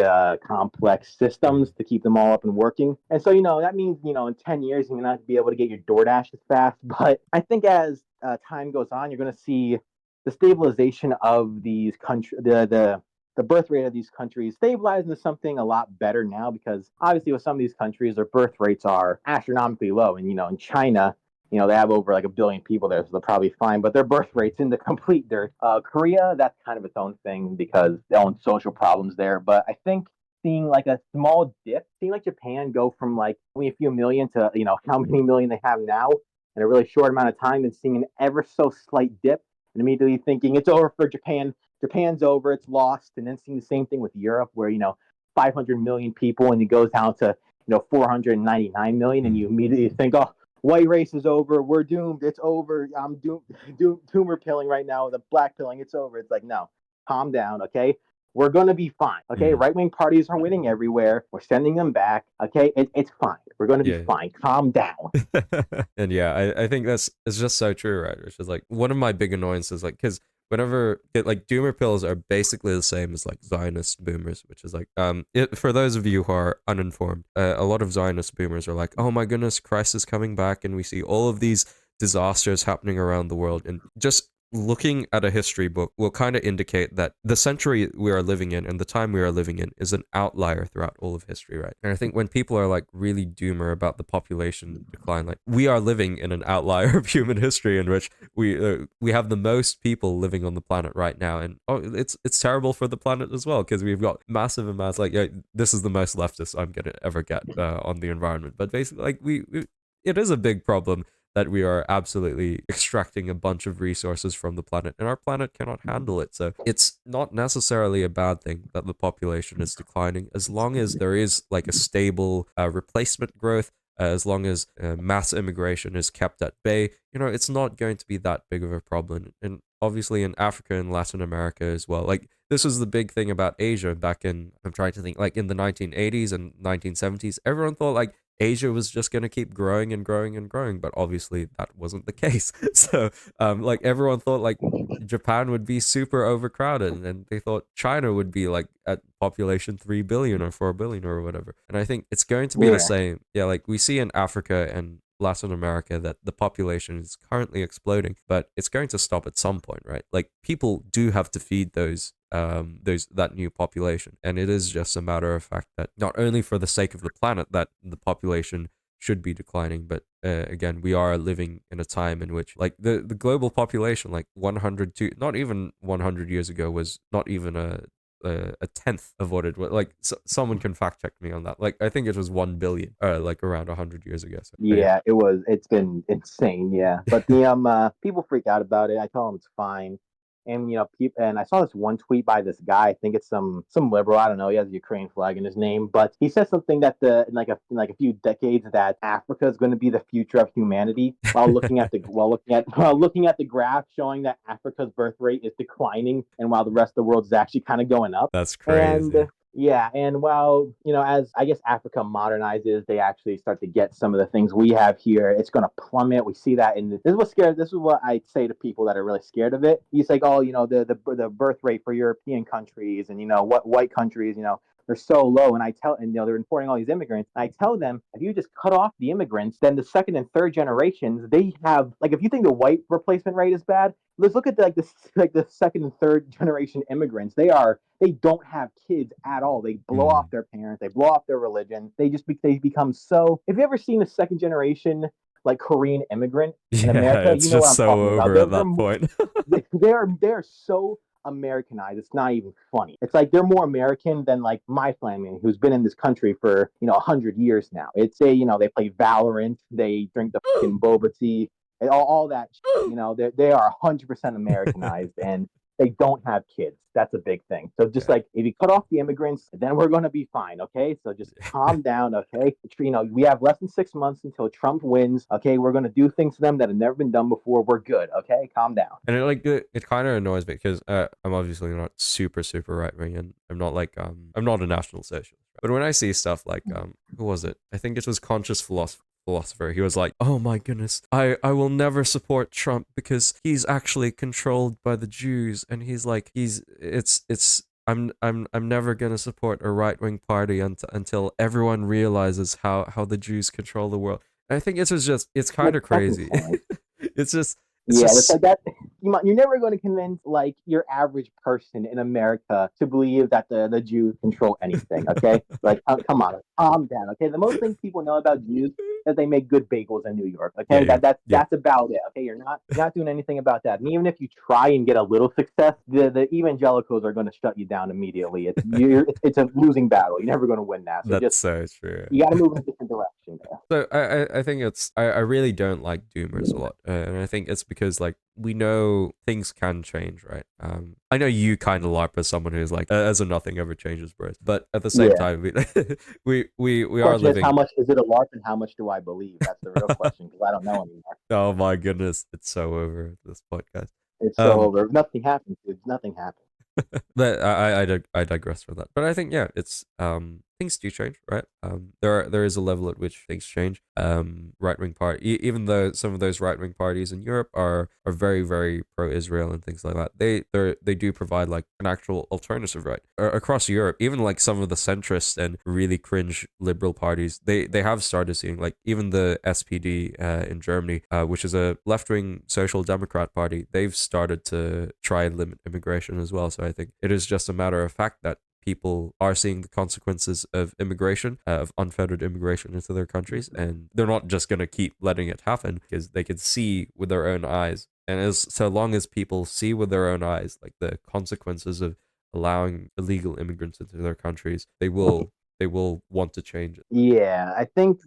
complex systems to keep them all up and working. And so, that means, in 10 years, you're not be able to get your DoorDash as fast. But I think as time goes on, you're going to see the stabilization of these countries, the birth rate of these countries stabilize into something a lot better now because obviously with some of these countries their birth rates are astronomically low, and in China, they have over like a billion people there, so they're probably fine, but their birth rate's in the complete dirt. Korea, that's kind of its own thing because their own social problems there, but I think seeing like a small dip, seeing like Japan go from like only a few million to how many million they have now in a really short amount of time, and seeing an ever so slight dip and immediately thinking it's over for Japan. Japan's over, it's lost, and then seeing the same thing with Europe, where 500 million people, and it goes down to 499 million, and you immediately think, oh, white race is over, we're doomed, it's over, I'm tumor pilling right now, the black pilling, it's over. It's like, no, calm down, okay? We're gonna be fine, okay? Hmm. Right wing parties are winning everywhere. We're sending them back, okay? It's fine. We're gonna be Yeah. fine. Calm down. And yeah, I think that's it's just so true, right? Which is like one of my big annoyances, like, because whenever like doomer pills are basically the same as like Zionist boomers, which is like for those of you who are uninformed, a lot of Zionist boomers are like, oh my goodness, Christ is coming back, and we see all of these disasters happening around the world, and just looking at a history book will kind of indicate that the century we are living in and the time we are living in is an outlier throughout all of history, right? And I think when people are like really doomer about the population decline, like, we are living in an outlier of human history in which we have the most people living on the planet right now, and it's terrible for the planet as well because we've got massive amounts. Like, yeah, this is the most leftist I'm gonna ever get on the environment, but basically, like, it is a big problem that we are absolutely extracting a bunch of resources from the planet, and our planet cannot handle it. So it's not necessarily a bad thing that the population is declining, as long as there is like a stable replacement growth, as long as mass immigration is kept at bay. It's not going to be that big of a problem. And obviously in Africa and Latin America as well. Like this was the big thing about Asia back in, I'm trying to think, like in the 1980s and 1970s. Everyone thought like Asia was just going to keep growing and growing and growing, but obviously that wasn't the case. So like everyone thought like Japan would be super overcrowded, and they thought China would be like at population 3 billion or 4 billion or whatever. And I think it's going to be the Yeah. same. Yeah, like we see in Africa and Latin America that the population is currently exploding, but it's going to stop at some point, right? Like people do have to feed those that new population, and it is just a matter of fact that not only for the sake of the planet that the population should be declining, but again, we are living in a time in which like the global population like 100 to not even 100 years ago was not even a tenth of what it was. Like someone can fact check me on that. Like I think it was 1 billion like around 100 years ago. So yeah. Yeah, it's been insane, yeah. But the people freak out about it. I tell them it's fine. And people, and I saw this one tweet by this guy. I think it's some liberal. I don't know. He has a Ukraine flag in his name, but he says something that the in like a few decades that Africa is going to be the future of humanity. While looking at the while looking at the graph showing that Africa's birth rate is declining, and while the rest of the world is actually kind of going up. That's And crazy. yeah, and while as I guess Africa modernizes, they actually start to get some of the things we have here. It's going to plummet. We see that in this is what scares. This is what I say to people that are really scared of it. You say, oh, the birth rate for European countries and what white countries, they're so low. And I tell, and they're importing all these immigrants. And I tell them, if you just cut off the immigrants, then the second and third generations, they have like if you think the white replacement rate is bad, let's look at the second and third generation immigrants. They don't have kids at all. They blow off Mm. their parents. They blow off their religion. They become so. Have you ever seen a second generation like Korean immigrant in Yeah, America? it's You know what just I'm so talking about. over at that point. They're so Americanized. It's not even funny. It's like they're more American than like my family, who's been in this country for 100 years now. It's they play Valorant, they drink the fucking boba tea, and all that. They are 100% Americanized, and they don't have kids. That's a big thing. So just Yeah. like if you cut off the immigrants, then we're going to be fine. Okay, so just calm down. Okay, we have less than 6 months until Trump wins. Okay, we're going to do things to them that have never been done before. We're good. Okay, calm down. And it kind of annoys me because I'm obviously not super right wing, and I'm not like I'm not a national socialist. Right? But when I see stuff like who was it? I think it was Conscious Philosopher. He was like, "Oh my goodness, I will never support Trump because he's actually controlled by the Jews," and he's like, it's. I'm never gonna support a right wing party until everyone realizes how the Jews control the world. And I think it's kind of That's crazy. insane. it's just it's Yeah, that's just like that. You're never going to convince like your average person in America to believe that the Jews control anything. Okay, like come on, calm down. Okay, the most thing people know about Jews is they make good bagels in New York. yeah, Okay, yeah, yeah. that's about it. Okay, you're not doing anything about that. And even if you try and get a little success, the evangelicals are going to shut you down immediately. It's a losing battle. You're never going to win that. So That's just so true. you got to move in a different direction there. So I think I really don't like doomers a lot, and I think it's because like we know things can change, right? I know you kind of LARP as someone who's like as a nothing ever changes, bros. But at the same Yeah. time, we are Question is, how living. much is it a LARP and how much do I believe? That's the real question because I don't know anymore. Oh my goodness, it's so over this podcast. It's so Um, over. If nothing happens, dude. Nothing happens. but I digress from that. But I think yeah, it's things do change, right? There is a level at which things change. Right wing party, even though some of those right wing parties in Europe are very pro Israel and things like that, they do provide like an actual alternative, right? Across Europe, even like some of the centrist and really cringe liberal parties, they have started seeing like even the SPD in Germany, which is a left wing social democrat party, they've started to try and limit immigration as well. So I think it is just a matter of fact that people are seeing the consequences of immigration, of unfettered immigration into their countries, and they're not just going to keep letting it happen because they can see with their own eyes. And as so long as people see with their own eyes, like the consequences of allowing illegal immigrants into their countries, they will want to change it. Yeah, I think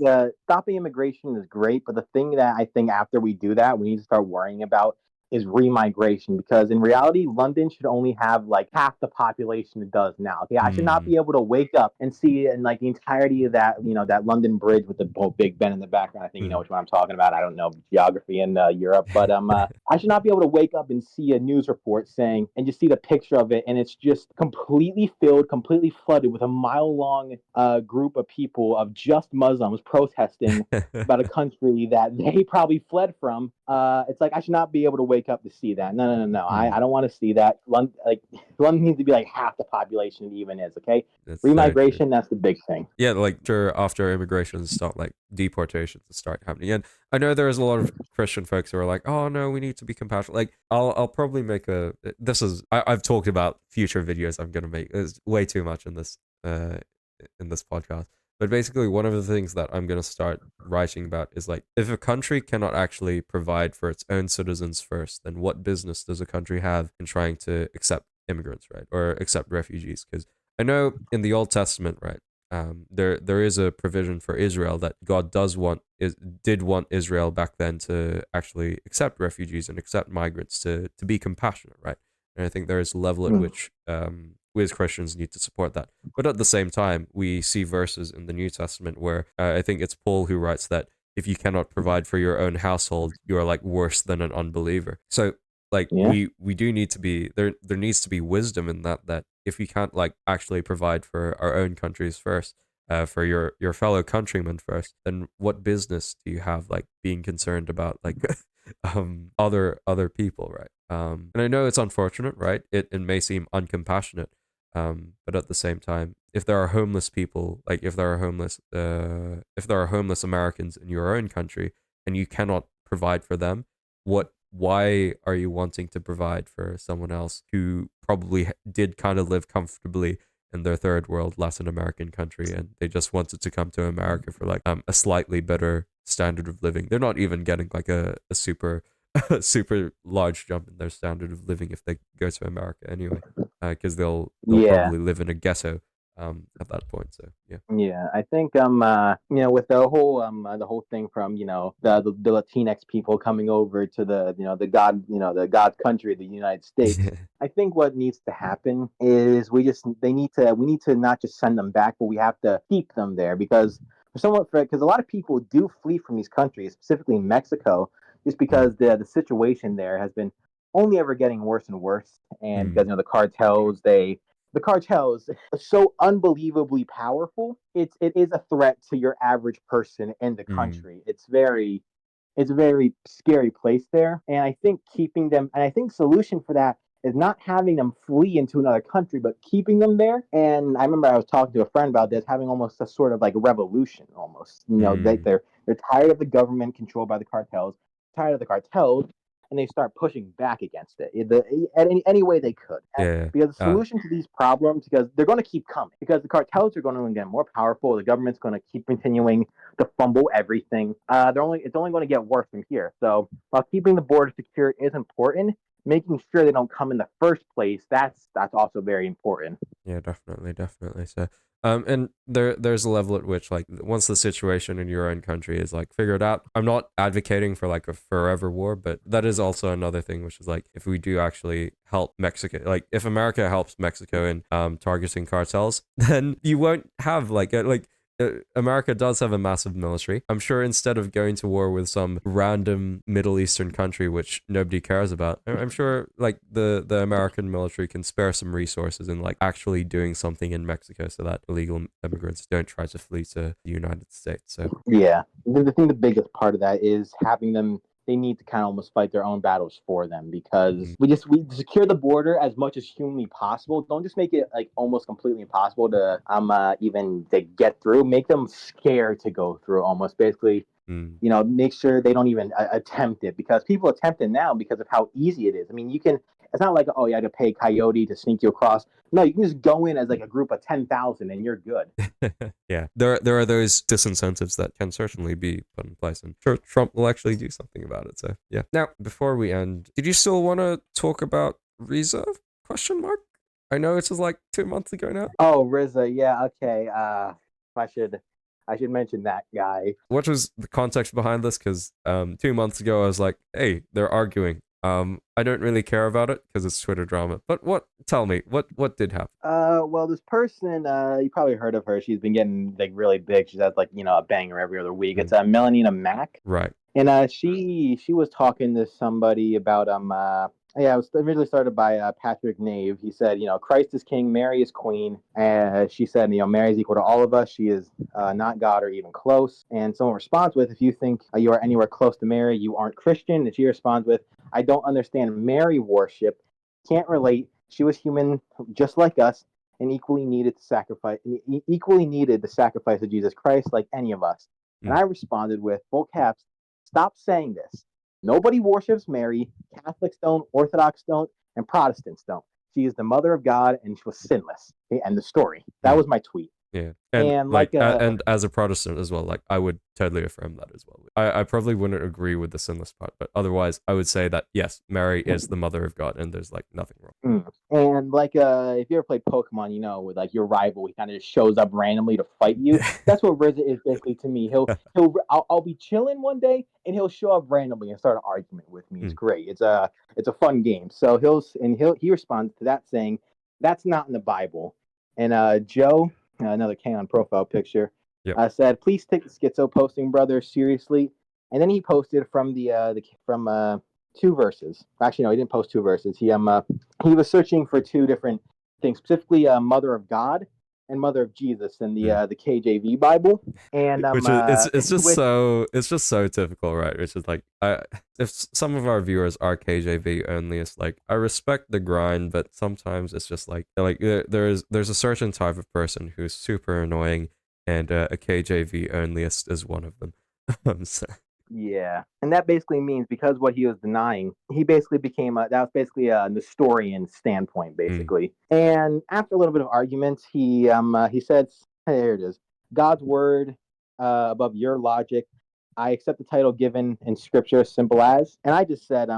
stopping immigration is great, but the thing that I think after we do that, we need to start worrying about is remigration, because in reality, London should only have like half the population it does now. Okay, I should not be able to wake up and see in like the entirety of that, that London Bridge with the Big Ben in the background. I think you know which one I'm talking about. I don't know geography in Europe, but I should not be able to wake up and see a news report saying and just see the picture of it, and it's just completely filled, completely flooded with a mile-long group of people of just Muslims protesting about a country that they probably fled from. It's like I should not be able to wake up to see that. No. I don't want to see that. London needs to be like half the population it even is. Okay, That's so true. remigration, that's the big thing. Yeah, like after immigration start, like deportations start happening. And I know there's a lot of Christian folks who are like, oh no, we need to be compassionate. Like I'll probably make I've talked about future videos I'm gonna make. There's way too much in this podcast. But basically one of the things that I'm gonna start writing about is like, if a country cannot actually provide for its own citizens first, then what business does a country have in trying to accept immigrants, right? Or accept refugees? Because I know in the Old Testament, right? There is a provision for Israel that God did want Israel back then to actually accept refugees and accept migrants, to be compassionate, right? And I think there is a level at which we as Christians need to support that. But at the same time, we see verses in the New Testament where I think it's Paul who writes that if you cannot provide for your own household, you are like worse than an unbeliever. So like Yeah. we do need to be there needs to be wisdom in that if we can't like actually provide for our own countries first, for your fellow countrymen first, then what business do you have like being concerned about like other people, right? And I know it's unfortunate, right? It may seem uncompassionate, but at the same time, if there are homeless people, like if there are homeless Americans in your own country and you cannot provide for them, why are you wanting to provide for someone else who probably did kind of live comfortably in their third world Latin American country, and they just wanted to come to America for like a slightly better standard of living? They're not even getting like a super super large jump in their standard of living if they go to America anyway, because they'll Yeah. probably live in a ghetto at that point. So yeah. Yeah, I think with the whole thing from the Latinx people coming over to the God's country, the United States. I think what needs to happen is we need to not just send them back, but we have to keep them there, because because a lot of people do flee from these countries, specifically Mexico, just because the situation there has been only ever getting worse and worse, and because the cartels are so unbelievably powerful. It is a threat to your average person in the country. It's a very scary place there, and I think keeping them. And I think solution for that is not having them flee into another country, but keeping them there. And I remember I was talking to a friend about this, having almost a sort of like revolution, almost. They're tired of the government controlled by the cartels, tired of the cartels, and they start pushing back against it any way they could. Yeah. Because the solution to these problems, because they're going to keep coming, because the cartels are going to get more powerful, the government's going to keep continuing to fumble everything. It's only going to get worse from here. So while keeping the border secure is important, making sure they don't come in the first place, that's also very important. Yeah, definitely. So, and there's a level at which like once the situation in your own country is like figured out, I'm not advocating for like a forever war, but that is also another thing, which is like if we do actually help Mexico, like if America helps Mexico in targeting cartels, then you won't have America does have a massive military. I'm sure instead of going to war with some random Middle Eastern country which nobody cares about, I'm sure like the American military can spare some resources in like actually doing something in Mexico so that illegal immigrants don't try to flee to the United States. So yeah, the biggest part of that is having them. They need to kind of almost fight their own battles for them, because we secure the border as much as humanly possible. Don't just make it like almost completely impossible to even to get through. Make them scared to go through, almost basically. Make sure they don't even attempt it, because people attempt it now because of how easy it is. I mean, you can. It's not like, oh, you had to pay Coyote to sneak you across. No, you can just go in as like a group of 10,000 and you're good. yeah, there are those disincentives that can certainly be put in place, and sure Trump will actually do something about it. So yeah. Now, before we end, did you still want to talk about Riza? Question mark. I know it was like 2 months ago now. Oh, Riza, yeah, okay. I should mention that guy. What was the context behind this? Because 2 months ago I was like, hey, they're arguing. I don't really care about it because it's Twitter drama. But tell me, what did happen? Well, this person, you probably heard of her. She's been getting like really big. She has like a banger every other week. It's Mm, Melanina Mac, right. and she was talking to somebody about yeah, it was originally started by Patrick Nave. He said, Christ is king, Mary is queen. She said, Mary is equal to all of us. She is not God or even close. And someone responds with, if you think you are anywhere close to Mary, you aren't Christian. And she responds with, I don't understand Mary worship. Can't relate. She was human just like us and equally needed the sacrifice of Jesus Christ like any of us. And Mm, I responded with full caps, stop saying this. Nobody worships Mary. Catholics don't, Orthodox don't, and Protestants don't. She is the mother of God and she was sinless. Okay, end the story. That mm. was my tweet. Yeah, and And like, and as a Protestant as well, like I would totally affirm that as well. I probably wouldn't agree with the sinless part, but otherwise, I would say that yes, Mary is the mother of God, and there's like nothing wrong. And like if you ever played Pokemon, with like your rival, he kind of just shows up randomly to fight you. That's what Riza is basically to me. I'll be chilling one day and he'll show up randomly and start an argument with me. It's Mm, great. It's a fun game. So he responds to that saying, "That's not in the Bible." And Joe, another Kanon profile picture, yep. said, "Please take the schizo posting, brother, seriously." And then he posted from two verses. Actually, no, he didn't post two verses. He was searching for two different things, specifically Mother of God and Mother of Jesus in Mm. the KJV Bible. And Which is it's just which so typical, right? Which is like, if some of our viewers are KJV only, it's like I respect the grind, but sometimes it's just like there's a certain type of person who's super annoying, and a KJV onlyist is one of them. So, Yeah, and that basically means because what he was denying, he basically became that was basically a Nestorian standpoint, mm, basically. And after a little bit of arguments, he said, hey, "Here it is, God's word above your logic. I accept the title given in Scripture, simple as." And I just said,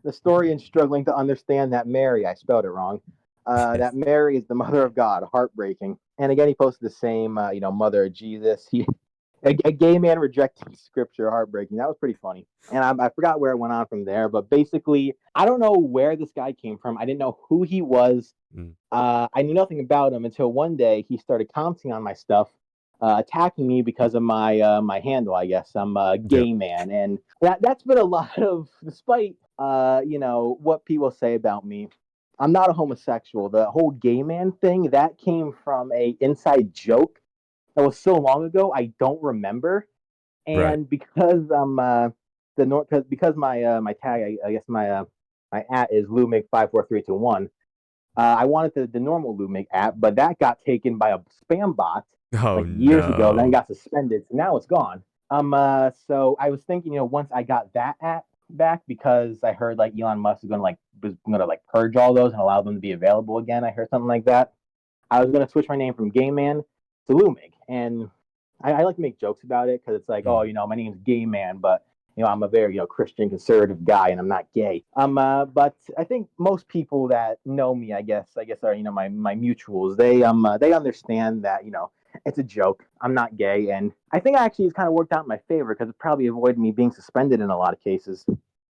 Nestorian struggling to understand that Mary, I spelled it wrong. That Mary is the mother of God, heartbreaking. And again, he posted the same, mother of Jesus. A gay man rejecting scripture, heartbreaking. That was pretty funny. And I forgot where it went on from there, but basically, I don't know where this guy came from. I didn't know who he was. mm, I knew nothing about him until one day he started commenting on my stuff, attacking me because of my handle. I guess I'm a yep. gay man, and that's been a lot of, despite what people say about me. I'm not a homosexual. The whole gay man thing that came from a inside joke that was so long ago, I don't remember. Right. And because because my tag, I guess my at is LouMig 54321. I wanted the normal LouMig app, but that got taken by a spam bot Oh like years ago. Then it no. got suspended, so now it's gone. So I was thinking, once I got that app back, because I heard like Elon Musk was gonna like purge all those and allow them to be available again. I heard something like that. I was gonna switch my name from Gay Man to LouMig, and I like to make jokes about it because it's like, oh, Mm, my name's Gay Man, but I'm a very Christian conservative guy, and I'm not gay. But I think most people that know me, I guess are my mutuals. They understand that it's a joke. I'm not gay, and I think actually it's kind of worked out in my favor because it probably avoided me being suspended in a lot of cases.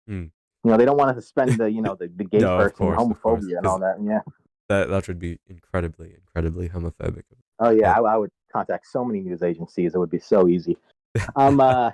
mm. They don't want to suspend the gay No, person, of course, homophobia, and all because that. Yeah. that would be incredibly homophobic. Oh yeah, And I would contact so many news agencies. It would be so easy. Um, uh,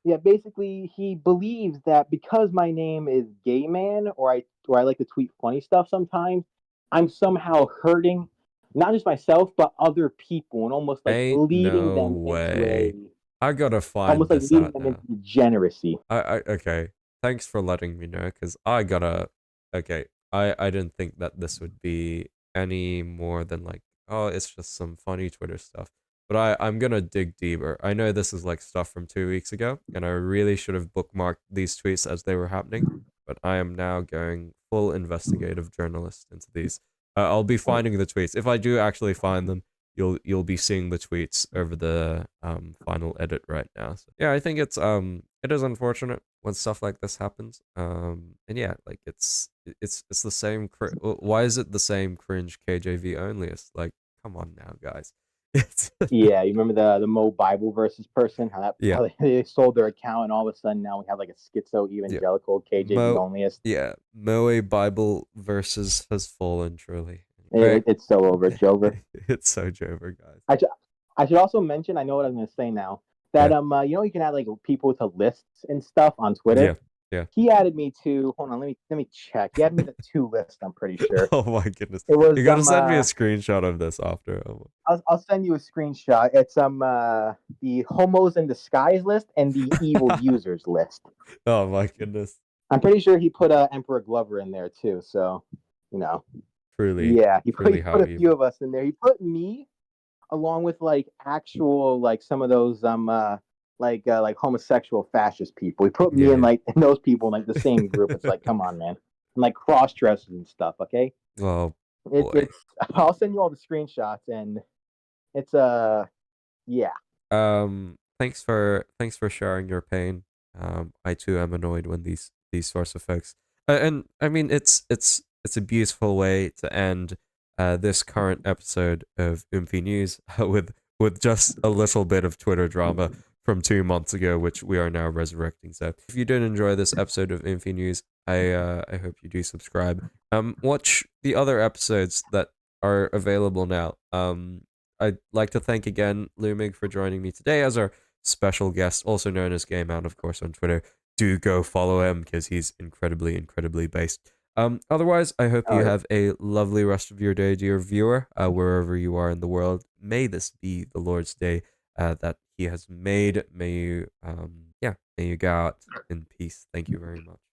yeah, basically, he believes that because my name is Gay Man, or I like to tweet funny stuff sometimes, I'm somehow hurting not just myself but other people, and almost like ain't leading no them into way. I gotta find this out now. degeneracy. Okay. Thanks for letting me know, because I gotta. Okay, I didn't think that this would be any more than like, oh, it's just some funny Twitter stuff. But I'm gonna dig deeper. I know this is like stuff from 2 weeks ago, and I really should have bookmarked these tweets as they were happening. But I am now going full investigative journalist into these. I'll be finding the tweets. If I do actually find them, you'll be seeing the tweets over the final edit right now. So yeah, I think it is unfortunate when stuff like this happens. And yeah, like it's the same. Why is it the same cringe KJV only? It's like, come on now, guys. It's Yeah, you remember the Mo Bible versus person? yeah, How they sold their account, and all of a sudden now we have like a schizo yeah. evangelical KJV Mo, onlyist. yeah, Moe Bible versus has fallen truly. Right? It's so over. It's over. It's so Jover, guys. I, I should also mention. I know what I'm going to say now. That Yeah, you can add like people to lists and stuff on Twitter. yeah, yeah. He added me to. Hold on, let me check. He added me to two lists. I'm pretty sure. Oh my goodness. It You was gotta send me a screenshot of this after. Oh, I'll send you a screenshot. It's the homos in disguise list and the evil users list. oh my goodness. I'm pretty sure he put Emperor Glover in there too. So, you know, Truly, yeah, he truly put how a few evil. of us in there. He put me along with like actual like some of those like homosexual fascist people. He put me Yeah, in yeah. like in those people in like the same group. It's like, come on, man, and like cross dressers and stuff. Okay, Oh boy. it's I'll send you all the screenshots and it's yeah. Thanks for sharing your pain. I too am annoyed when these sorts of folks. And I mean, it's a beautiful way to end this current episode of Oomfie News with just a little bit of Twitter drama from 2 months ago, which we are now resurrecting. So if you did enjoy this episode of Oomfie News, I hope you do subscribe. Watch the other episodes that are available now. I'd like to thank again LouMig for joining me today as our special guest, also known as Game Out, of course, on Twitter. Do go follow him because he's incredibly, incredibly based. Otherwise, I hope Oh you yeah. have a lovely rest of your day, dear viewer, wherever you are in the world. May this be the Lord's day that He has made. May you, yeah, may you go out in peace. Thank you very much.